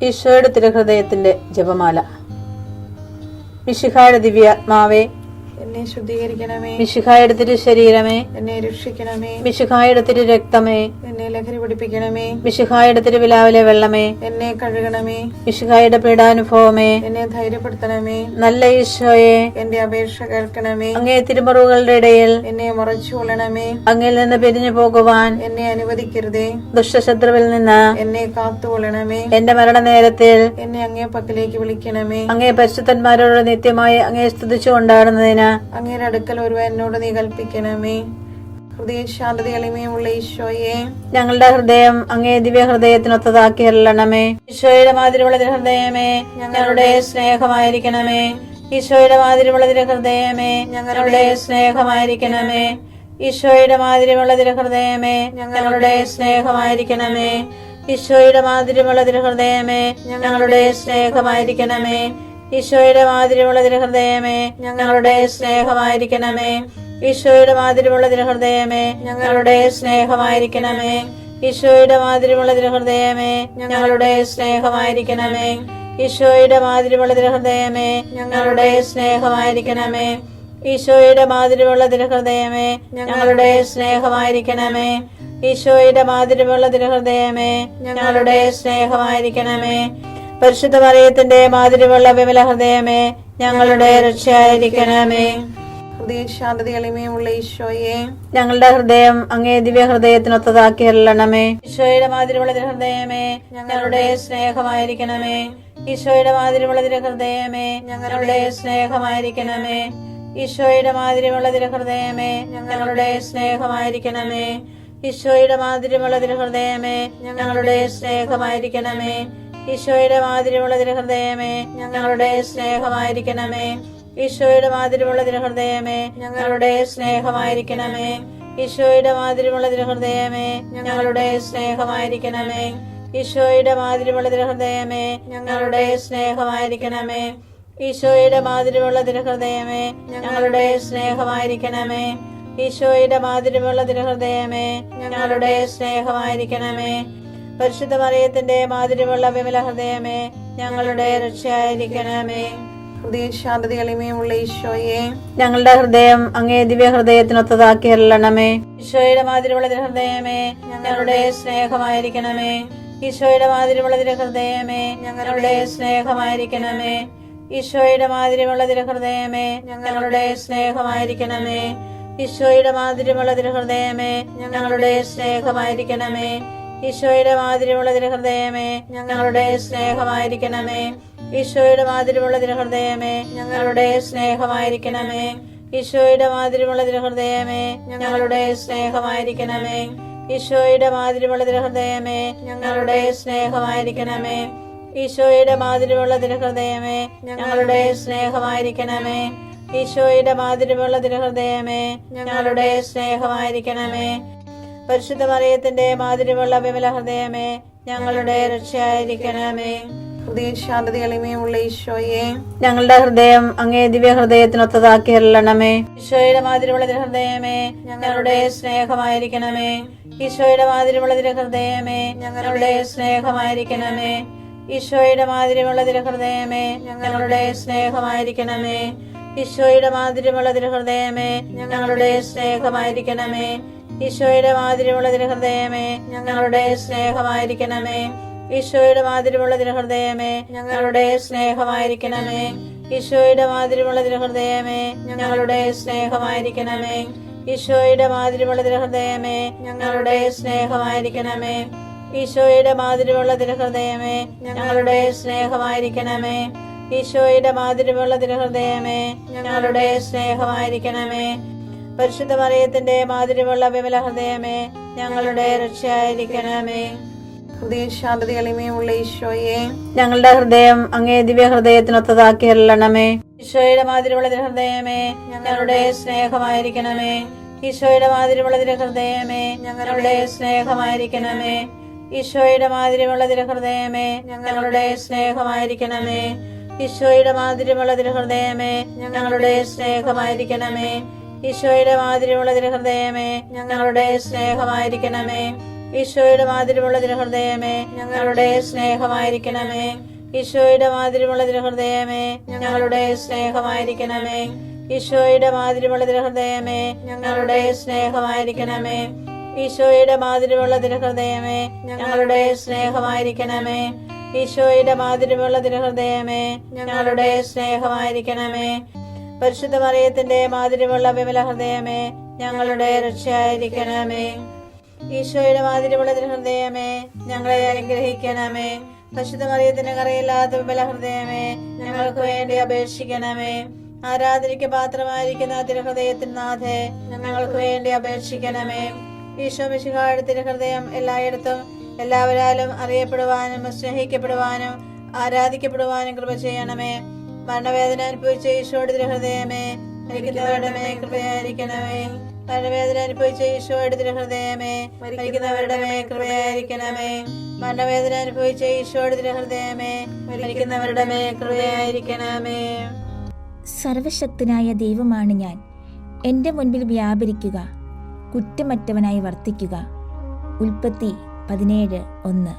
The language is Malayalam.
ഈശോയുടെ തിരുഹൃദയത്തിന്റെ ജപമാല. മിശിഹായുടെ ദിവ്യാത്മാവേ, എന്നെ ശുദ്ധീകരിക്കണമേ. മിശിഹായുടെ തിരു ശരീരമേ, എന്നെ രക്ഷിക്കണമേ. മിശിഹായുടെ തിരു രക്തമേ, എന്നെ ലഹരി പിടിപ്പിക്കണമേ. മിശിഹായുടെ തിരുവിലാവിലെ വെള്ളമേ, എന്നെ കഴുകണമേ. മിശിഹായുടെ പീഡാനുഭവമേ, എന്നെ ധൈര്യപ്പെടുത്തണമേ. നല്ല ഈശോയെ, എന്റെ അപേക്ഷ കേൾക്കണമേ. അങ്ങേ തിരുമുറിവുകളുടെ ഇടയിൽ എന്നെ മറച്ചു കൊള്ളണമേ. അങ്ങിൽ നിന്ന് പിരിഞ്ഞു പോകുവാൻ എന്നെ അനുവദിക്കരുതേ. ദുഷ്ടശത്രുവിൽ നിന്ന് എന്നെ കാത്തുകൊള്ളണമേ. എന്റെ മരണനേരത്തിൽ എന്നെ അങ്ങേ പക്കലേക്ക് വിളിക്കണമേ. അങ്ങേ പരിശുദ്ധന്മാരോട് നിത്യമായി അങ്ങേ സ്തുതിച്ചു കൊണ്ടാടുന്നതിന് അങ്ങയുടെ അടുക്കൽ ഒരുവൻ എന്നോട് നീ കൽപ്പിക്കണമേ. ഹൃദയ ശാന്തത എളിമയുള്ള ഈശോയെ, ഞങ്ങളുടെ ഹൃദയം അങ്ങേ ദിവ്യ ഹൃദയത്തിനൊത്തതാക്കി അരുളണമേ. ഈശോയുടെ മാതിരിയുള്ള ഹൃദയമേ, ഞങ്ങളുടെ സ്നേഹമായിരിക്കണമേ. ഈശോയുടെ മാതിരിയുള്ള ഹൃദയമേ, ഞങ്ങളുടെ സ്നേഹമായിരിക്കണമേ. ഈശോയുടെ മാതിരിയുള്ള ഹൃദയമേ, ഞങ്ങളുടെ സ്നേഹമായിരിക്കണമേ. ഈശോയുടെ മാതിരിയുള്ള ഹൃദയമേ, ഞങ്ങളുടെ സ്നേഹമായിരിക്കണമേ. ഈശോയുടെ മാതിരിയുള്ള ഹൃദയമേ, ഞങ്ങളുടെ സ്നേഹമായിരിക്കണമേ. ഈശോയുടെ മാതിരിയുള്ള ഹൃദയമേ, ഞങ്ങളുടെ സ്നേഹമായിരിക്കണമേ. ഈശോയുടെ മാതിരിയുള്ള ഹൃദയമേ, ഞങ്ങളുടെ സ്നേഹമായിരിക്കണമേ. ഈശോയുടെ മാതിരിയുള്ള ഹൃദയമേ, ഞങ്ങളുടെ സ്നേഹമായിരിക്കണമേ. ഈശോയുടെ മാതിരിയുള്ള ഹൃദയമേ, ഞങ്ങളുടെ സ്നേഹമായിരിക്കണമേ. ഈശോയുടെ മാതിരിയുള്ള ഹൃദയമേ, ഞങ്ങളുടെ സ്നേഹമായിരിക്കണമേ. പരിശുദ്ധ മറിയത്തിന്റെ മാതിരിയുള്ള വിമല ഹൃദയമേ, ഞങ്ങളുടെ രക്ഷയായിരിക്കണമേ. ഹൃദയ ശാന്തത എളിമയുള്ള ഈശോയെ, ഞങ്ങളുടെ ഹൃദയം അങ്ങേ ദിവ്യ ഹൃദയത്തിനൊത്തതാക്കി അരുളണമേ. ഈശോയുടെ മാതിരിയുള്ള ഹൃദയമേ, ഞങ്ങളുടെ സ്നേഹമായിരിക്കണമേ. ഈശോയുടെ മാതിരിയുള്ള ഹൃദയമേ, ഞങ്ങളുടെ സ്നേഹമായിരിക്കണമേ. ഈശോയുടെ മാതിരിയുള്ള ഹൃദയമേ, ഞങ്ങളുടെ സ്നേഹമായിരിക്കണമേ. ഈശോയുടെ മാതിരിയുള്ള ഹൃദയമേ, ഞങ്ങളുടെ സ്നേഹമായിരിക്കണമേ. ഈശോയുടെ മാതിരിയുള്ള ഹൃദയമേ, ഞങ്ങളുടെ സ്നേഹമായിരിക്കണമേ. ഈശോയുടെ മാതിരിയുള്ള ഹൃദയമേ, ഞങ്ങളുടെ സ്നേഹമായിരിക്കണമേ. ഈശോയുടെ മാതിരിയുള്ള ഹൃദയമേ, ഞങ്ങളുടെ സ്നേഹമായിരിക്കണമേ. ഈശോയുടെ മാതിരിയുള്ള ഹൃദയമേ, ഞങ്ങളുടെ സ്നേഹമായിരിക്കണമേ. ഈശോയുടെ മാതിരിയുള്ള ഹൃദയമേ, ഞങ്ങളുടെ സ്നേഹമായിരിക്കണമേ. ഈശോയുടെ മാതിരിയുള്ള ഹൃദയമേ, ഞങ്ങളുടെ സ്നേഹമായിരിക്കണമേ. പരിശുദ്ധ മറിയത്തിന്റെ മാതിരിയുള്ള വിമല ഹൃദയമേ, ഞങ്ങളുടെ രക്ഷയായിരിക്കണമേ. ഹൃദയ ശാന്തത എളിമയുള്ള ഈശോയെ, ഞങ്ങളുടെ ഹൃദയം അങ്ങേ ദിവ്യ ഹൃദയത്തിനൊത്തതാക്കി അരുളണമേ. ഈശോയുടെ മാതിരിയുള്ള ഹൃദയമേ, ഞങ്ങളുടെ സ്നേഹമായിരിക്കണമേ. ഈശോയുടെ മാതിരിയുള്ള ഹൃദയമേ, ഞങ്ങളുടെ സ്നേഹമായിരിക്കണമേ. ഈശോയുടെ മാതിരിയുള്ള ഹൃദയമേ, ഞങ്ങളുടെ സ്നേഹമായിരിക്കണമേ. ഈശോയുടെ മാതിരിയുള്ള ഹൃദയമേ, ഞങ്ങളുടെ സ്നേഹമായിരിക്കണമേ. ഈശോയുടെ മാതിരിയുള്ള ഹൃദയമേ, ഞങ്ങളുടെ സ്നേഹമായിരിക്കണമേ. ഈശോയുടെ മാതിരിയുള്ള ഹൃദയമേ, ഞങ്ങളുടെ സ്നേഹമായിരിക്കണമേ. ഈശോയുടെ മാതിരിയുള്ള ഹൃദയമേ, ഞങ്ങളുടെ സ്നേഹമായിരിക്കണമേ. ഈശോയുടെ മാതിരിയുള്ള ഹൃദയമേ, ഞങ്ങളുടെ സ്നേഹമായിരിക്കണമേ. ഈശോയുടെ മാതിരിയുള്ള ഹൃദയമേ, ഞങ്ങളുടെ സ്നേഹമായിരിക്കണമേ. ഈശോയുടെ മാതിരിയുള്ള ഹൃദയമേ, ഞങ്ങളുടെ സ്നേഹമായിരിക്കണമേ. പരിശുദ്ധ മറിയത്തിന്റെ മാതിരിയുള്ള വിമല ഹൃദയമേ, ഞങ്ങളുടെ രക്ഷയായിരിക്കണമേ. ഹൃദയ ശാന്തത എളിമയുള്ള ഈശോയെ, ഞങ്ങളുടെ ഹൃദയം അങ്ങേ ദിവ്യ ഹൃദയത്തിനൊത്തതാക്കി അരുളണമേ. ഈശോയുടെ മാതിരിയുള്ള ഹൃദയമേ, ഞങ്ങളുടെ സ്നേഹമായിരിക്കണമേ. ഈശോയുടെ മാതിരിയുള്ള ഹൃദയമേ, ഞങ്ങളുടെ സ്നേഹമായിരിക്കണമേ. ഈശോയുടെ മാതിരിയുള്ള ഹൃദയമേ, ഞങ്ങളുടെ സ്നേഹമായിരിക്കണമേ. ഈശോയുടെ മാതിരിയുള്ള ഹൃദയമേ, ഞങ്ങളുടെ സ്നേഹമായിരിക്കണമേ. ഈശോയുടെ മാതിരിയുള്ള ഹൃദയമേ, ഞങ്ങളുടെ സ്നേഹമായിരിക്കണമേ. ഈശോയുടെ മാതിരിയുള്ള ഹൃദയമേ, ഞങ്ങളുടെ സ്നേഹമായിരിക്കണമേ. ഈശോയുടെ മാതിരിയുള്ള ഹൃദയമേ, ഞങ്ങളുടെ സ്നേഹമായിരിക്കണമേ. ഈശോയുടെ മാതിരിയുള്ള ഹൃദയമേ, ഞങ്ങളുടെ സ്നേഹമായിരിക്കണമേ. ഈശോയുടെ മാതിരിയുള്ള ഹൃദയമേ, ഞങ്ങളുടെ സ്നേഹമായിരിക്കണമേ. ഈശോയുടെ മാതിരിയുള്ള ഹൃദയമേ, ഞങ്ങളുടെ സ്നേഹമായിരിക്കണമേ. പരിശുദ്ധ മറിയത്തിന്റെ മാതിരിയുള്ള വിമല ഹൃദയമേ, ഞങ്ങളുടെ രക്ഷയായിരിക്കണമേ. ഹൃദയ ശാന്തത എളിമയുള്ള ഈശോയെ, ഞങ്ങളുടെ ഹൃദയം അങ്ങേ ദിവ്യ ഹൃദയത്തിനൊത്തതാക്കി അരുളണമേ. ഈശോയുടെ മാതിരിയുള്ള ഹൃദയമേ, ഞങ്ങളുടെ സ്നേഹമായിരിക്കണമേ. ഈശോയുടെ മാതിരിയുള്ള ഹൃദയമേ, ഞങ്ങളുടെ സ്നേഹമായിരിക്കണമേ. ഈശോയുടെ മാതിരിയുള്ള ഹൃദയമേ, ഞങ്ങളുടെ സ്നേഹമായിരിക്കണമേ. ഈശോയുടെ മാതിരിയുള്ള ഹൃദയമേ, ഞങ്ങളുടെ സ്നേഹമായിരിക്കണമേ. ഈശോയുടെ മാതിരിയുള്ള ഹൃദയമേ, ഞങ്ങളുടെ സ്നേഹമായിരിക്കണമേ. ഈശോയുടെ മാതിരിയുള്ള തിരുഹൃദയമേ ഞങ്ങളുടെ സ്നേഹമായിരിക്കണമേ. ഈശോയുടെ മാതിരിയുള്ള തിരുഹൃദയമേ ഞങ്ങളുടെ സ്നേഹമായിരിക്കണമേ. ഈശോയുടെ മാതിരിയുള്ള തിരുഹൃദയമേ ഞങ്ങളുടെ സ്നേഹമായിരിക്കണമേ. ഈശോയുടെ മാതിരിയുള്ള തിരുഹൃദയമേ ഞങ്ങളുടെ സ്നേഹമായിരിക്കണമേ. ഈശോയുടെ മാതിരിയുള്ള തിരുഹൃദയമേ ഞങ്ങളുടെ സ്നേഹമായിരിക്കണമേ. പരിശുദ്ധ മറിയത്തിന്റെ മാതിരിയുള്ള വിമല ഹൃദയമേ ഞങ്ങളുടെ രക്ഷയായിരിക്കണമേ. ഈശോയുടെ മാതിരിയുള്ള തിരുഹൃദയമേ ഞങ്ങളെ അനുഗ്രഹിക്കണമേ. പരിശുദ്ധ മറിയത്തിന്റെ കറയില്ലാത്ത വിമല ഹൃദയമേ ഞങ്ങൾക്ക് വേണ്ടി അപേക്ഷിക്കണമേ. ആരാധനയ്ക്ക് പാത്രമായിരിക്കുന്ന തിരുഹൃദയത്തിന് നാഥേ ഞങ്ങൾക്ക് വേണ്ടി അപേക്ഷിക്കണമേ. ഈശോ മിശിഹായുടെ തിരുഹൃദയം എല്ലായിടത്തും എല്ലാവരാലും അറിയപ്പെടുവാനും സ്നേഹിക്കപ്പെടുവാനും ആരാധിക്കപ്പെടുവാനും കൃപ ചെയ്യണമേ. മരണവേദന അനുഭവിച്ച ഈശോയുടെ തിരുഹൃദയമേ മരിക്കുന്നവരുടെ മേൽ കൃപയായിരിക്കണമേ. മരണവേദന അനുഭവിച്ച ഈശോയുടെ തിരുഹൃദയമേ മരിക്കുന്നവരുടെ മേൽ കൃപയായിരിക്കണമേ. മരണവേദന അനുഭവിച്ച ഈശോയുടെ തിരുഹൃദയമേ മരിക്കുന്നവരുടെ മേൽ കൃപയായിരിക്കണമേ. സർവശക്തനായ ദൈവമാണ് ഞാൻ. എൻ്റെ മുൻപിൽ വ്യാപരിക്കുക, കുറ്റമറ്റവനായി വർത്തിക്കുക. ഉൽപ്പത്തി 17:1.